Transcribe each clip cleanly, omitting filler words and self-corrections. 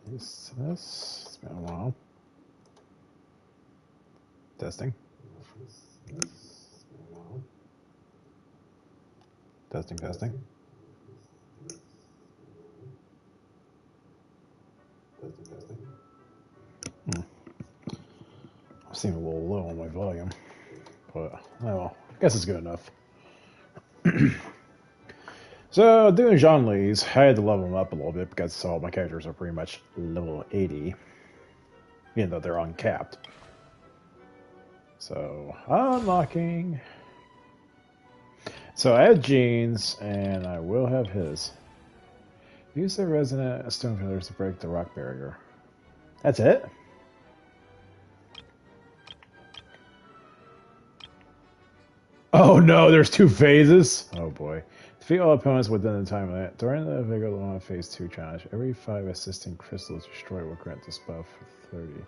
Used to this. It's been a while. Testing. Testing, testing. I seem a little low on my volume, but oh well, I guess it's good enough. So, doing Zhongli's, I had to level them up a little bit because all my characters are pretty much level 80, even though they're uncapped. So, unlocking. So, I have Jean's, and I will have his. Use the resonant stone pillars to break the rock barrier. That's it? Oh no, there's 2 phases? Oh boy. Defeat all opponents within the time limit. During the Vigor Phase 2 challenge, every 5 assisting crystals destroyed will grant this buff for 30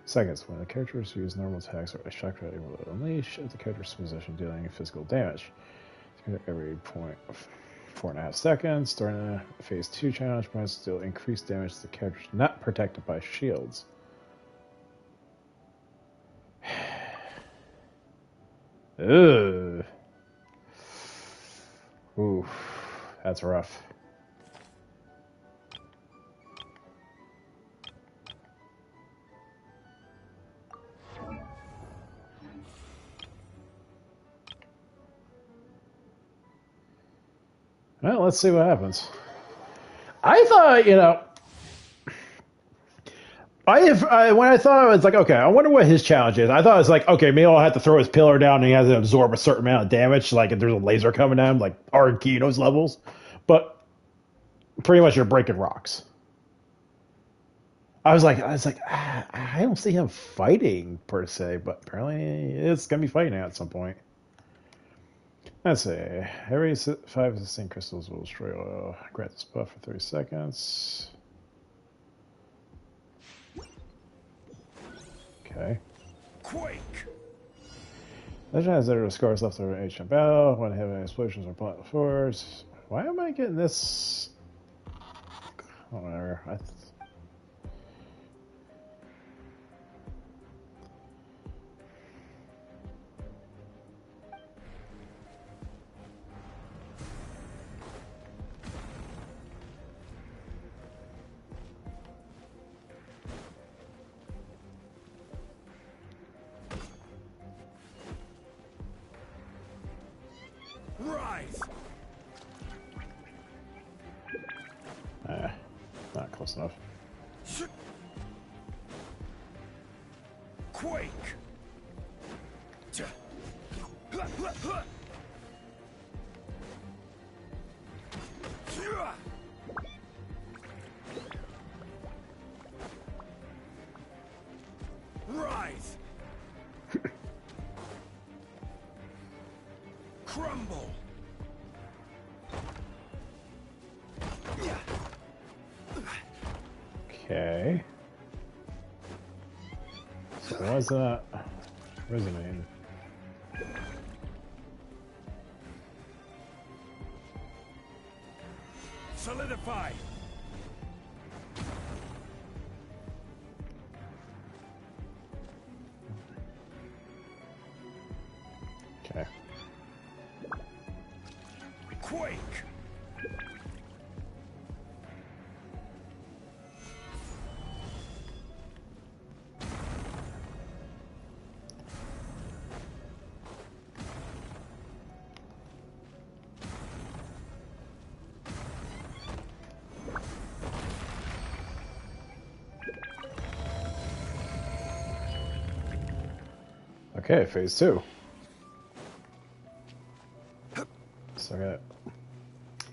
seconds. When the characters use normal attacks or a shock value will unleash at the character's position, dealing physical damage. Every point of 4.5 seconds. During the Phase 2 challenge, opponents deal increased damage to the characters not protected by shields. Ugh. Ooh, that's rough. Well, let's see what happens. I thought, you know, when I thought I was like, okay, I wonder what his challenge is. I thought it was like, okay, maybe I'll have to throw his pillar down and he has to absorb a certain amount of damage, like if there's a laser coming at him, like Argino's levels. But pretty much you're breaking rocks. I was like, I don't see him fighting per se, but apparently it's gonna be fighting at some point. Let's see. Every 5 distinct crystals will destroy oil. Grant this buff for 30 seconds. Okay. Quake! Legend has zero scars left over ancient battle. When having explosions or plant force. Why am I getting this? Whatever. Rise! Not close enough. Quake! Rise! Crumble! Okay. So why's that resonating? Solidify! Okay. Quake! Okay, phase 2. So I got.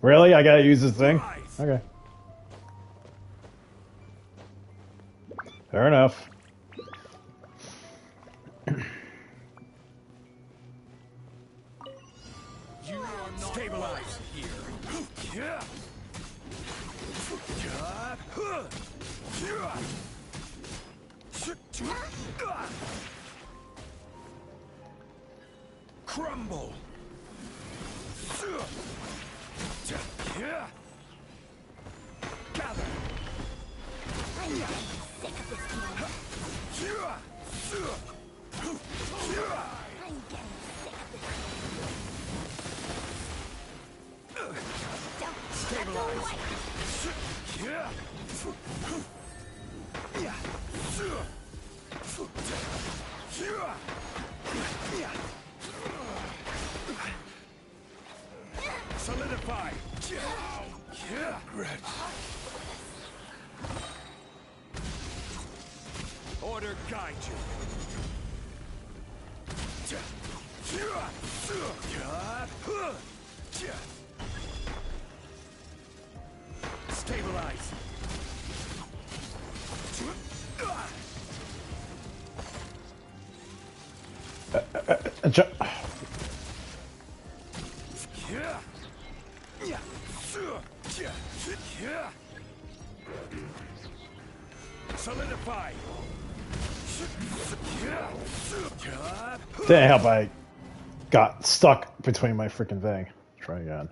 Really? I gotta use this thing? Okay. Fair enough. You are not stabilized here. Crumble. Gather. Order guide you. Stabilize. Solidify. Didn't help I got stuck between my freaking thing. Try again.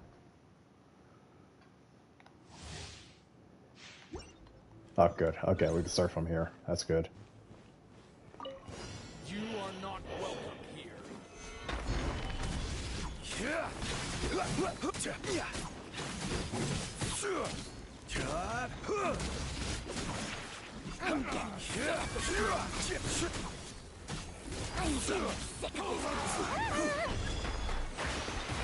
Oh, good. Okay, we can start from here. That's good. You are not welcome here. I'm getting sick of this.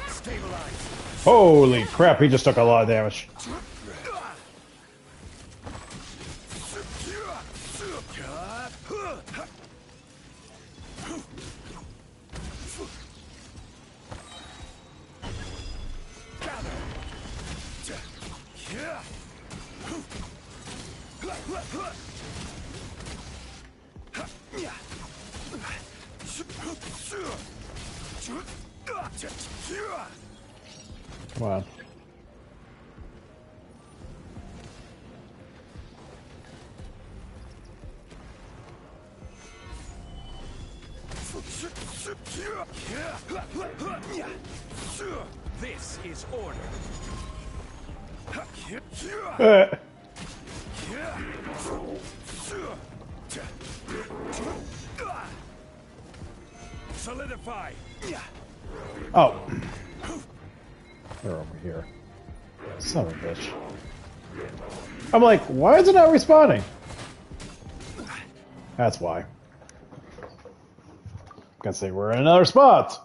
Stabilize. Holy crap, he just took a lot of damage. Come on. This is order. Solidify. Oh. They're over here. Son of a bitch. I'm like, why is it not responding? That's why. Can say we're in another spot.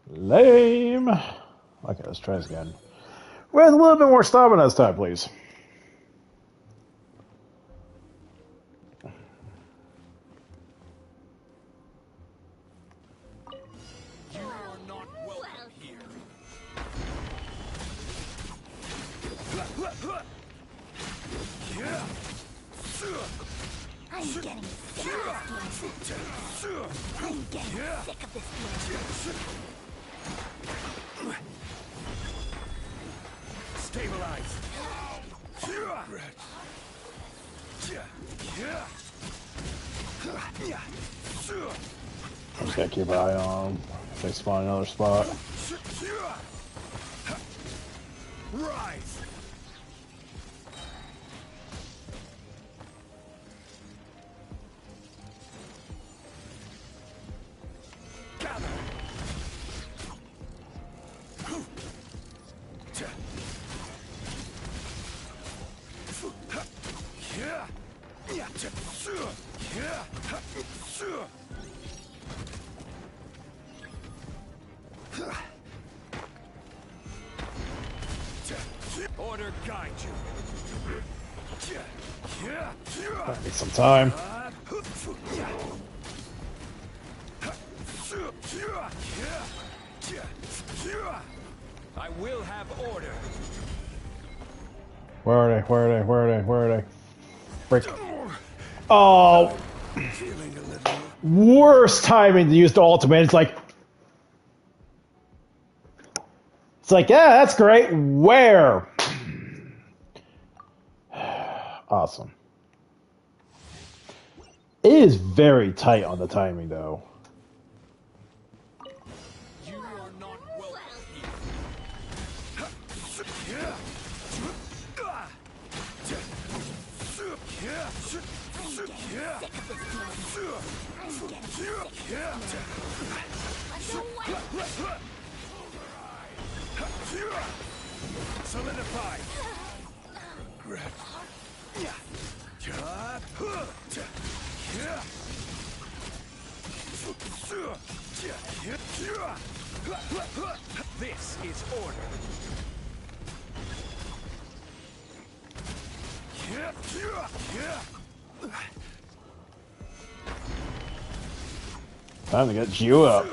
Lame. Okay, let's try this again. With a little bit more stamina this time, please. You are not welcome here. I'm getting sick of this. I'm getting sick of this. Stabilize. I'm just gotta keep an eye on them. If they spawn another spot. Rise. Gather. Order guide you. Might need some time. I will have order. Where are they? Where are they? Where are they? Where are they? Break. Oh. Worst timing to use the ultimate. It's like, yeah, that's great. Where? Awesome. It is very tight on the timing, though. You are not welcome here. Solidify. This is order. Time to get you up.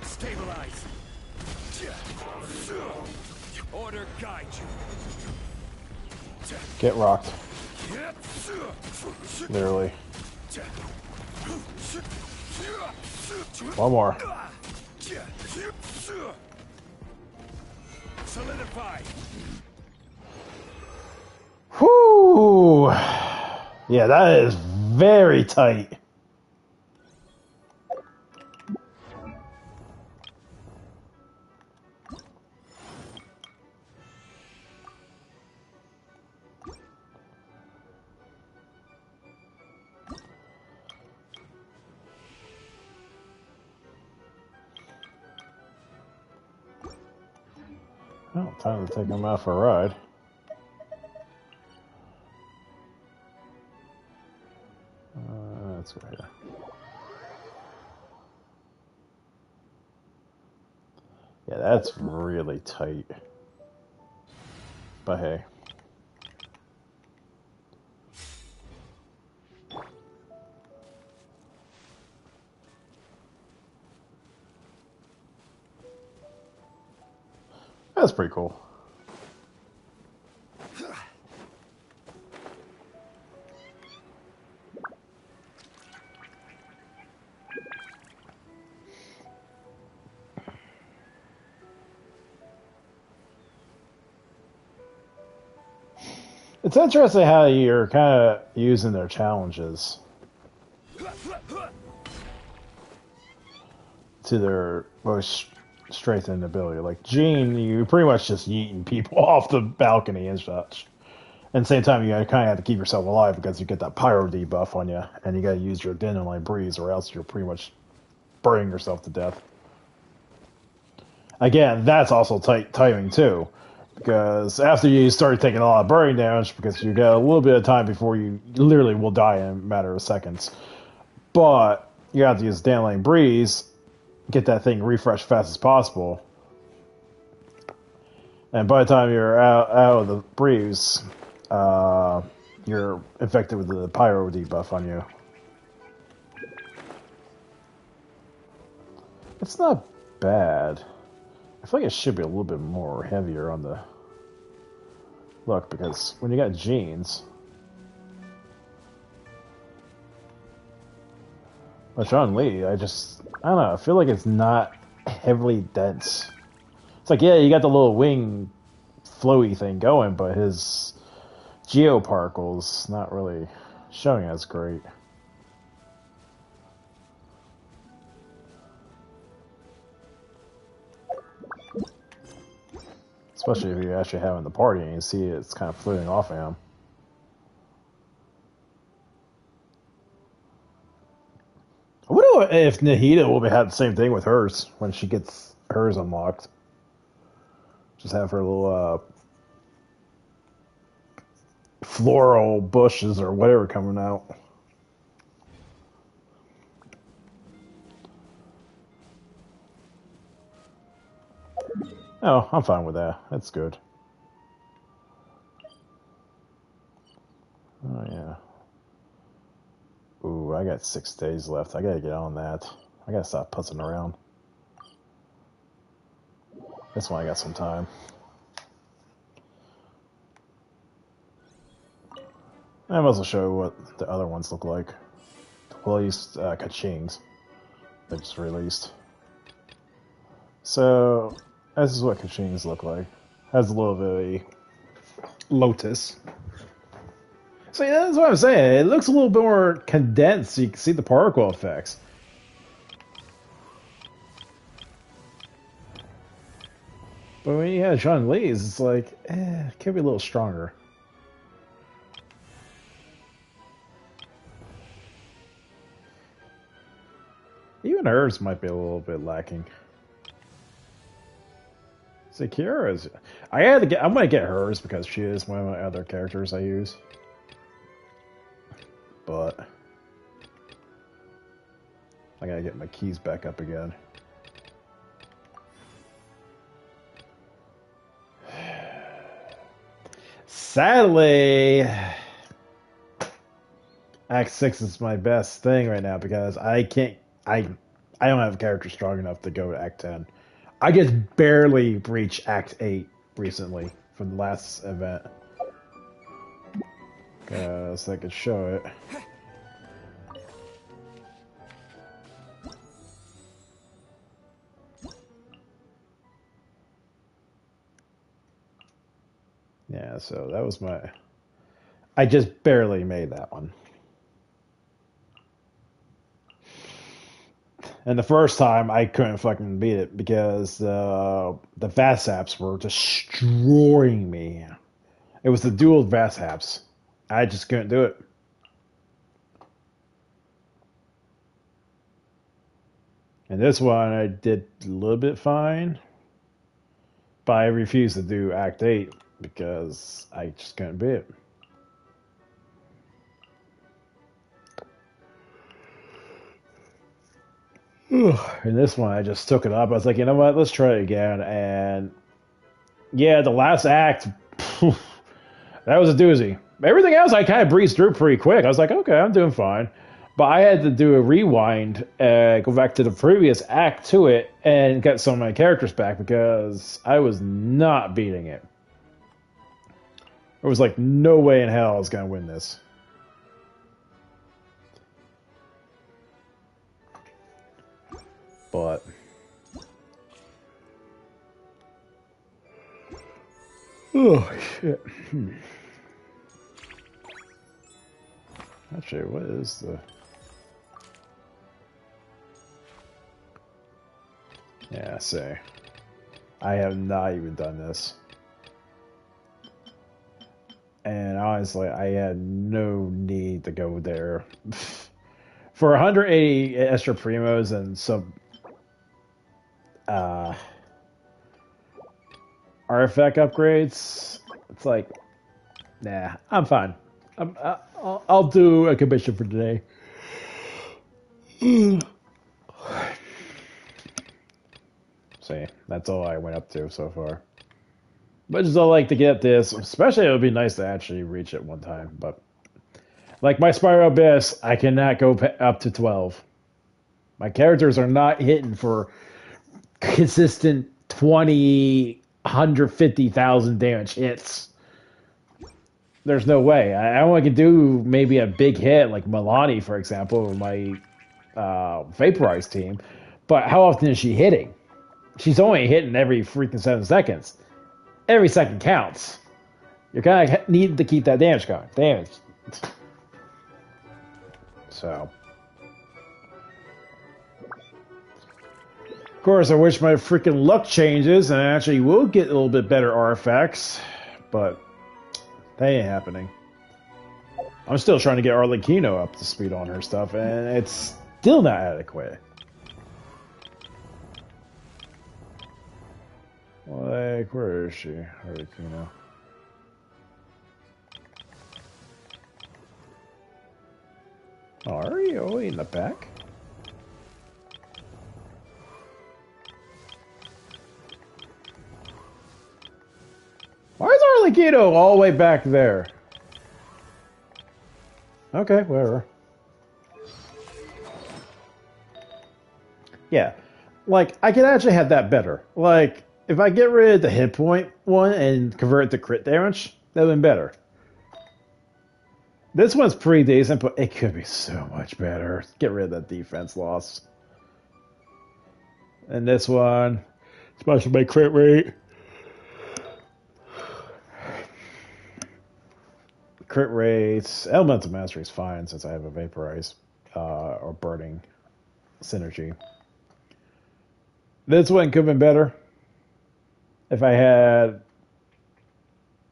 Stabilize. Order guide you. Get rocked. Literally. One more. Solidify. Whoo! Yeah, that is very tight. Well, time to take him out for a ride. Let's go here. Yeah, that's really tight. But hey. That's pretty cool. It's interesting how you're kind of using their challenges to their most strengthened ability. Like Jean, you pretty much just yeeting people off the balcony and such. And at the same time, you kind of have to keep yourself alive because you get that pyro debuff on you, and you got to use your Dandelion Breeze, or else you're pretty much burning yourself to death. Again, that's also tight timing too, because after you start taking a lot of burning damage, because you got a little bit of time before you literally will die in a matter of seconds. But you have to use Dandelion Breeze, get that thing refreshed fast as possible, and by the time you're out of the breeze, you're infected with the pyro debuff on you. It's not bad. I feel like it should be a little bit more heavier on the look, because when you got jeans, but Zhongli, I don't know, I feel like it's not heavily dense. It's like, yeah, you got the little wing flowy thing going, but his geoparticles not really showing as great. Especially if you're actually having the party and you see it's kind of floating off of him. I wonder if Nahida will have the same thing with hers when she gets hers unlocked. Just have her little floral bushes or whatever coming out. Oh, I'm fine with that. That's good. Oh, yeah. Ooh, I got 6 days left. I gotta get on that. I gotta stop putzing around. That's when I got some time. I might as well show what the other ones look like. Well, at least Kachings they just released. So, this is what Kachings look like. Has a little bit of a lotus. So yeah, that's what I'm saying. It looks a little bit more condensed, so you can see the particle effects. But when you have Zhongli's, it's like, it could be a little stronger. Even hers might be a little bit lacking. Sakura's, I'm gonna get hers because she is one of my other characters I use. But I gotta get my keys back up again. Sadly, Act 6 is my best thing right now because I can't. I don't have a character strong enough to go to Act 10. I just barely reached Act 8 recently from the last event. So I could show it. Yeah, so that was my... I just barely made that one. And the first time, I couldn't fucking beat it because the Vasaps were destroying me. It was the dual Vasaps. I just couldn't do it. And this one, I did a little bit fine. But I refused to do Act 8 because I just couldn't beat it. And this one, I just took it up. I was like, you know what? Let's try it again. And yeah, the last act, that was a doozy. Everything else, I kind of breezed through pretty quick. I was like, okay, I'm doing fine. But I had to do a rewind, go back to the previous act to it, and get some of my characters back because I was not beating it. There was like no way in hell I was going to win this. But oh shit. Actually, what is the... Yeah, say. I have not even done this. And honestly, I had no need to go there. For 180 extra primos and some artifact upgrades, it's like, nah, I'm fine. I'll do a commission for today. See, that's all I went up to so far. But just I like to get this, especially it would be nice to actually reach it one time. But like my Spiral Abyss, I cannot go up to 12. My characters are not hitting for consistent 20, 150,000 damage hits. There's no way. I only can do maybe a big hit like Milani, for example, with my Vaporize team. But how often is she hitting? She's only hitting every freaking 7 seconds. Every second counts. You're kind of needing to keep that damage going. Damage. So. Of course, I wish my freaking luck changes and I actually will get a little bit better artifacts. But that ain't happening. I'm still trying to get Arlecchino up to speed on her stuff, and it's still not adequate. Like, where is she? Arlecchino. Oh, are you in the back? Why is Arlecchino all the way back there? Okay, whatever. Yeah, like, I could actually have that better. Like, if I get rid of the hit point one and convert it to crit damage, that would have been better. This one's pretty decent, but it could be so much better. Get rid of that defense loss. And this one, especially my crit rate. Crit rates, Elemental Mastery is fine since I have a Vaporize or Burning synergy. This one could have been better if I had,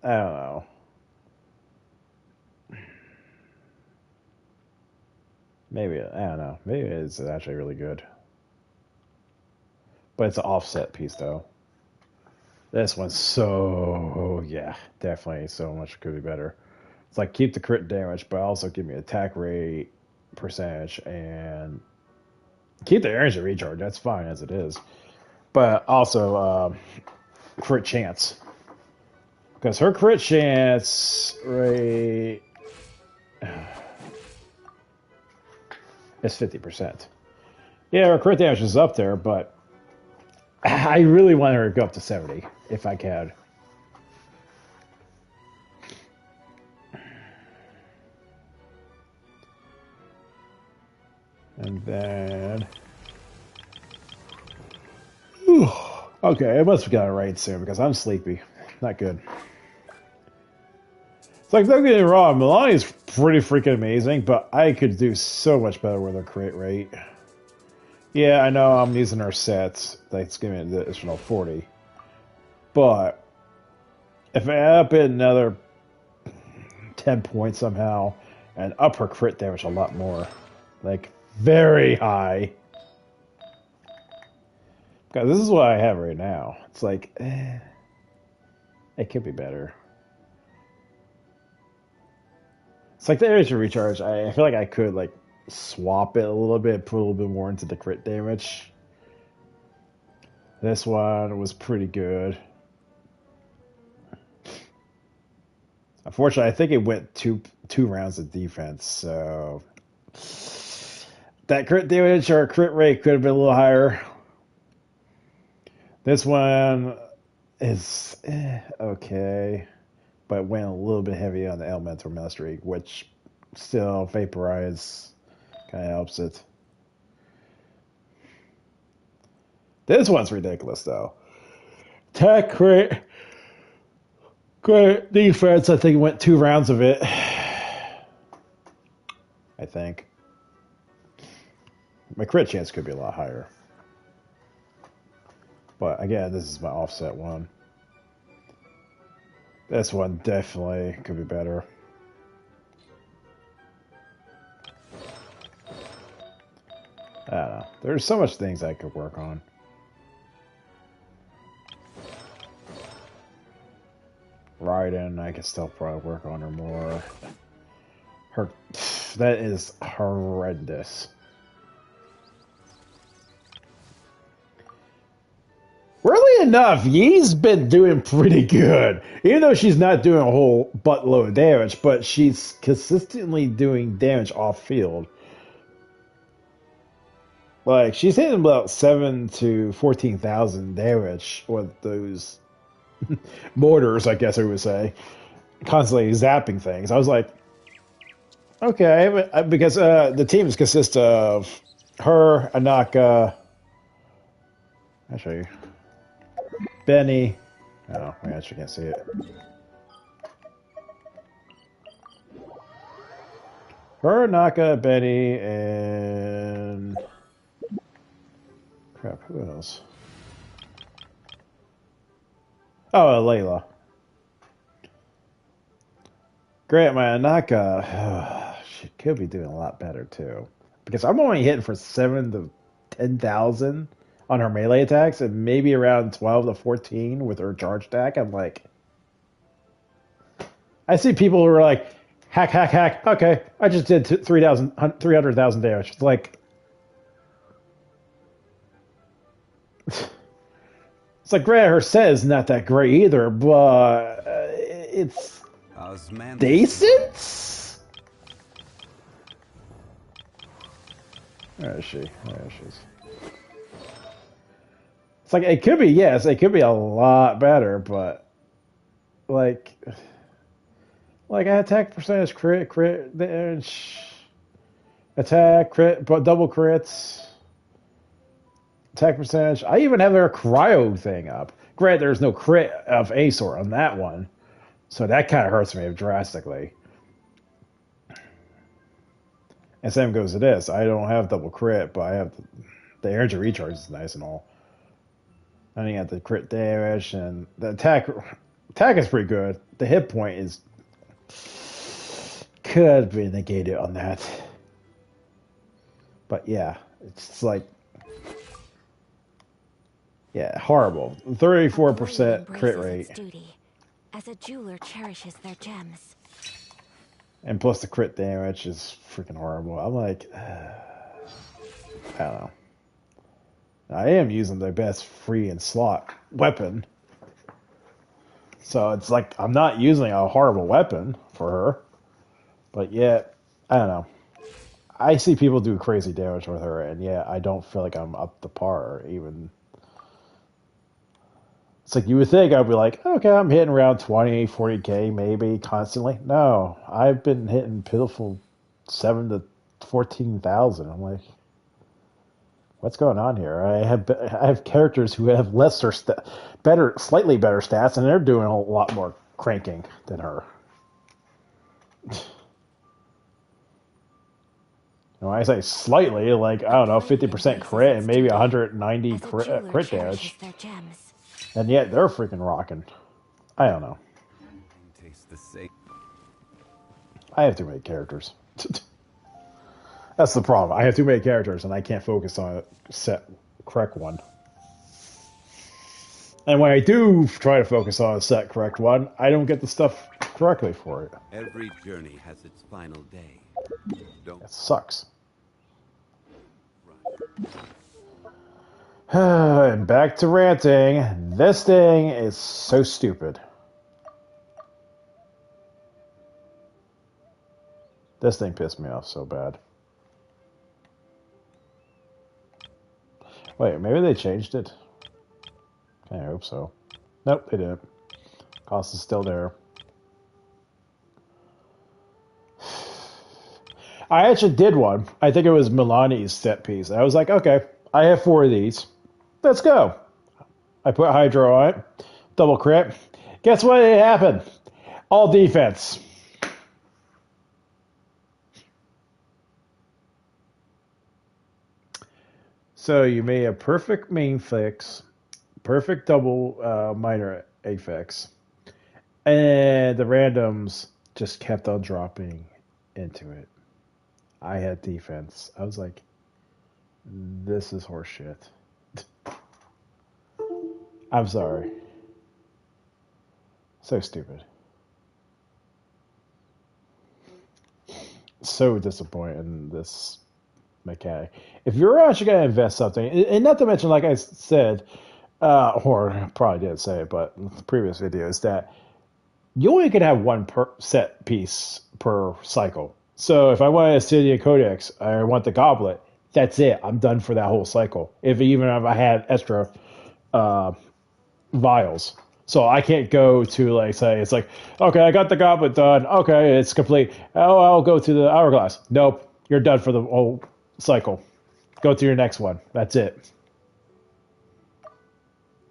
I don't know. Maybe, I don't know. Maybe it's actually really good. But it's an offset piece though. This one's so, yeah, definitely so much could be better. It's like keep the crit damage, but also give me attack rate, percentage, and Keep the energy recharge. That's fine as it is. But also crit chance. Because her crit chance rate is 50%. Yeah, her crit damage is up there, but I really want her to go up to 70 if I can. And then... Okay, I must have got it right soon because I'm sleepy. Not good. It's like, don't get me wrong, Milani's pretty freaking amazing, but I could do so much better with her crit rate. Yeah, I know I'm using her sets. That's giving me an additional 40. But if I add up another 10 points somehow and up her crit damage a lot more, like very high. God, this is what I have right now. It's like, it could be better. It's like the energy recharge. I feel like I could like swap it a little bit, put a little bit more into the crit damage. This one was pretty good. Unfortunately, I think it went two rounds of defense, so that crit damage or crit rate could have been a little higher. This one is okay, but went a little bit heavy on the elemental mastery, which still vaporize kind of helps it. This one's ridiculous though. Attack crit defense. I think it went 2 rounds of it. I think my crit chance could be a lot higher. But again, this is my offset one. This one definitely could be better. I don't know. There's so much things I could work on. Raiden, I could still probably work on her more. Her, that is horrendous. Weirdly enough, Yi's been doing pretty good. Even though she's not doing a whole buttload of damage, but she's consistently doing damage off field. Like, she's hitting about 7 to 14,000 damage with those mortars, I guess I would say. Constantly zapping things. I was like, okay, because the teams consist of her, Anaka, I'll show you. Benny. Oh, I actually can't see it. Her, Naka, Benny, and crap. Who else? Oh, Layla. Grant, my Naka. She could be doing a lot better too, because I'm only hitting for 7 to 10,000. On her melee attacks, and maybe around 12 to 14 with her charge attack. I'm like, I see people who are like, hack. Okay, I just did 300,000 damage. It's like, it's like, granted, her set is not that great either, but it's decent. Where is she? There she is. It's like, it could be, yes, it could be a lot better, but like I attack percentage, crit damage, attack, crit, but double crits, attack percentage. I even have their cryo thing up. Granted, there's no crit of a sort on that one, so that kind of hurts me drastically. And same goes to this. I don't have double crit, but I have the energy recharge is nice and all. And you got the crit damage and the attack. Attack is pretty good. The hit point is could be negated on that. But yeah, it's like, yeah, horrible. 34% crit rate. Duty, as a jeweler cherishes their gems. And plus the crit damage is freaking horrible. I'm like, I don't know. I am using the best free and slot weapon. So it's like I'm not using a horrible weapon for her. But yet, I don't know. I see people do crazy damage with her, and yeah, I don't feel like I'm up to par even. It's like you would think I'd be like, okay, I'm hitting around 20, 40K maybe constantly. No, I've been hitting pitiful 7 to 14,000. I'm like, what's going on here? I have characters who have slightly better stats, and they're doing a lot more cranking than her. When I say slightly, like, I don't know, 50% crit and maybe 190 crit damage. Their gems. And yet they're freaking rocking. I don't know. Taste the same. I have too many characters. That's the problem. I have too many characters and I can't focus on a set correct one. And when I do try to focus on a set correct one, I don't get the stuff correctly for it. Every journey has its final day. Don't It sucks. rush. And back to ranting. This thing is so stupid. This thing pissed me off so bad. Wait, maybe they changed it? I hope so. Nope, they didn't. Cost is still there. I actually did one. I think it was Milani's set piece. I was like, okay, I have 4 of these. Let's go. I put Hydro on it. Double crit. Guess what happened? All defense. So you made a perfect main fix, perfect double minor affix, and the randoms just kept on dropping into it. I had defense. I was like, this is horseshit. I'm sorry. So stupid. So disappointed in this mechanic. If you're actually going to invest something, and not to mention, like I said, or probably didn't say it, but in the previous videos, that you only could have one set piece per cycle. So if I want a Obsidian Codex, I want the goblet, that's it. I'm done for that whole cycle. Even if I had extra vials. So I can't go to, like, say, it's like, okay, I got the goblet done. Okay, it's complete. Oh, I'll go to the hourglass. Nope, you're done for the whole cycle. Go to your next one. That's it.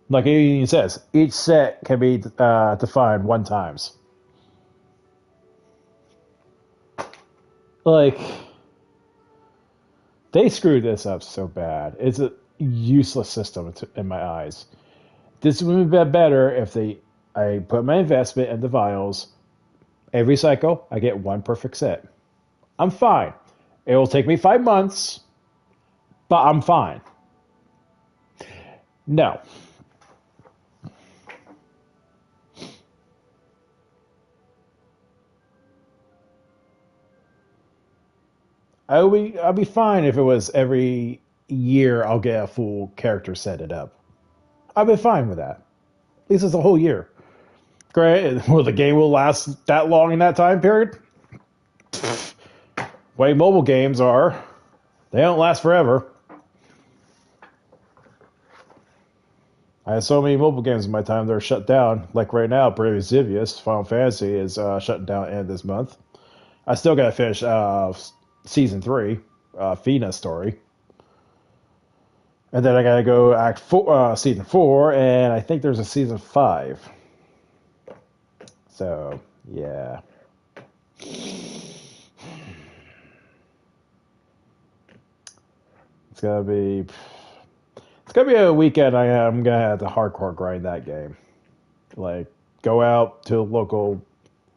Like it even says, each set can be defined 1 times. Like, they screwed this up so bad. It's a useless system in my eyes. This would be better if I put my investment in the vials. Every cycle, I get 1 perfect set. I'm fine. It will take me 5 months, but I'm fine. No. I'll be fine if it was every year I'll get a full character set it up. I'll be fine with that. At least it's a whole year. Great. Well, the game will last that long in that time period? Way mobile games are. They don't last forever. I had so many mobile games in my time that are shut down. Like right now, Brave Exvius, Final Fantasy, is shutting down at the end of this month. I still got to finish Season 3, Fina story. And then I got to go Season 4, and I think there's a Season 5. So, yeah. It's gonna be a weekend. I'm gonna have to hardcore grind that game. Like, go out to a local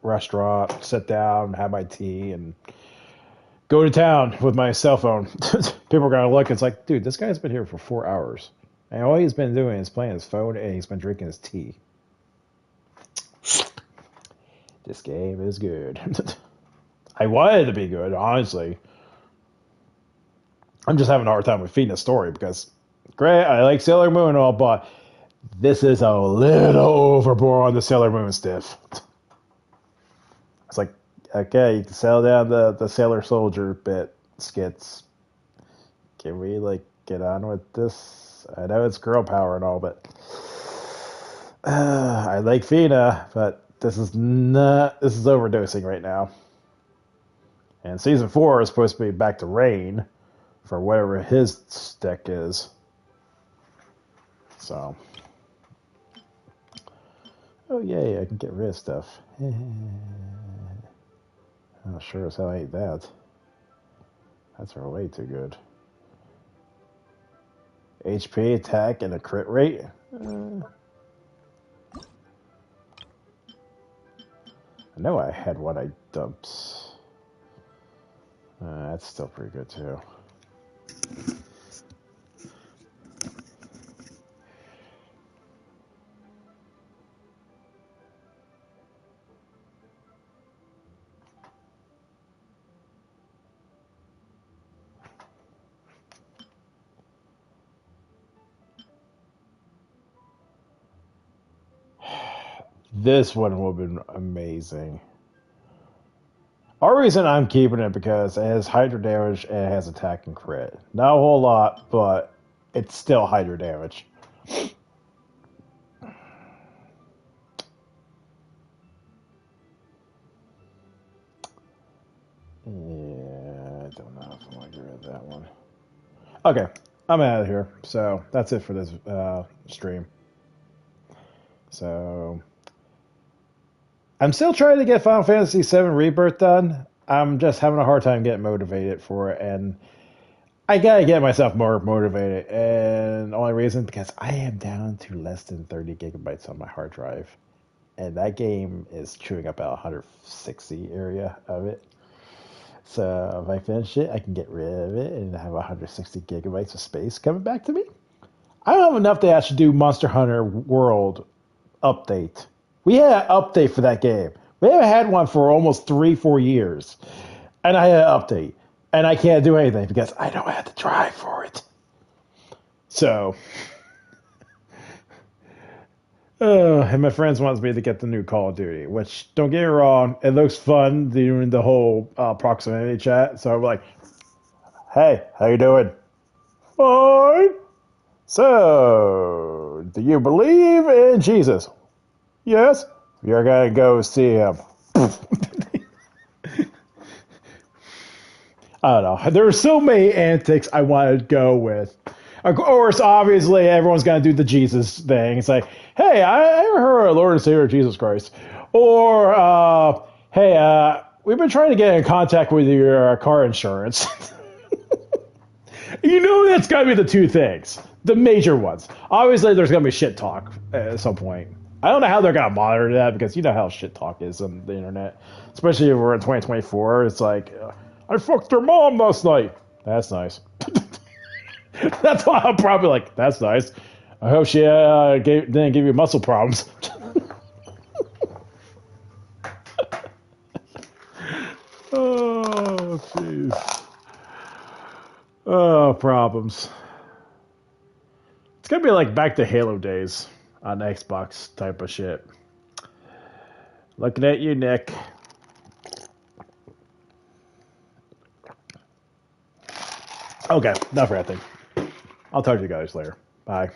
restaurant, sit down, have my tea, and go to town with my cell phone. People are gonna look. It's like, dude, this guy's been here for 4 hours, and all he's been doing is playing his phone and he's been drinking his tea. This game is good. I wanted it to be good, honestly. I'm just having a hard time with Fina's story because Great, I like Sailor Moon and all, but this is a little overboard on the Sailor Moon stuff. It's like, okay, you can settle down the Sailor Soldier bit skits. Can we, like, get on with this? I know it's girl power and all, but I like Fina, but this is overdosing right now. And season 4 is supposed to be back to Rain for whatever his stick is. So, oh yay, I can get rid of stuff. Oh, sure as hell ain't that. That's way too good. HP, attack, and a crit rate. I know I had what I dumped. That's still pretty good too. This one would have been amazing. Our reason I'm keeping it because it has Hydra damage and it has attack and crit. Not a whole lot, but it's still Hydra damage. Yeah, I don't know if I want to get rid of that one. Okay, I'm out of here. So that's it for this stream. So I'm still trying to get Final Fantasy VII Rebirth done. I'm just having a hard time getting motivated for it, and I gotta get myself more motivated. And the only reason because I am down to less than 30 gigabytes on my hard drive, and that game is chewing up about 160 area of it. So if I finish it, I can get rid of it and have 160 gigabytes of space coming back to me. I don't have enough to actually do Monster Hunter World update. We had an update for that game. We haven't had one for almost 3-4 years. And I had an update. And I can't do anything because I don't have the drive for it. So, and my friends wants me to get the new Call of Duty, which, don't get me wrong, it looks fun doing the whole proximity chat. So I'm like, hey, how you doing? Fine. So, do you believe in Jesus? Yes. You're going to go see him. I don't know. There are so many antics I wanted to go with. Of course, obviously, everyone's going to do the Jesus thing. It's like, hey, I heard of Lord and Savior Jesus Christ. Or, hey, we've been trying to get in contact with your car insurance. You know that's got to be the two things. The major ones. Obviously, there's going to be shit talk at some point. I don't know how they're going to monitor that because you know how shit talk is on the internet. Especially if we're in 2024. It's like, I fucked her mom last night. That's nice. That's why I'm probably like, that's nice. I hope she didn't give you muscle problems. Oh, jeez. Oh, problems. It's gonna be like back to Halo days on Xbox type of shit. Looking at you, Nick. Okay, enough ranting. I'll talk to you guys later. Bye.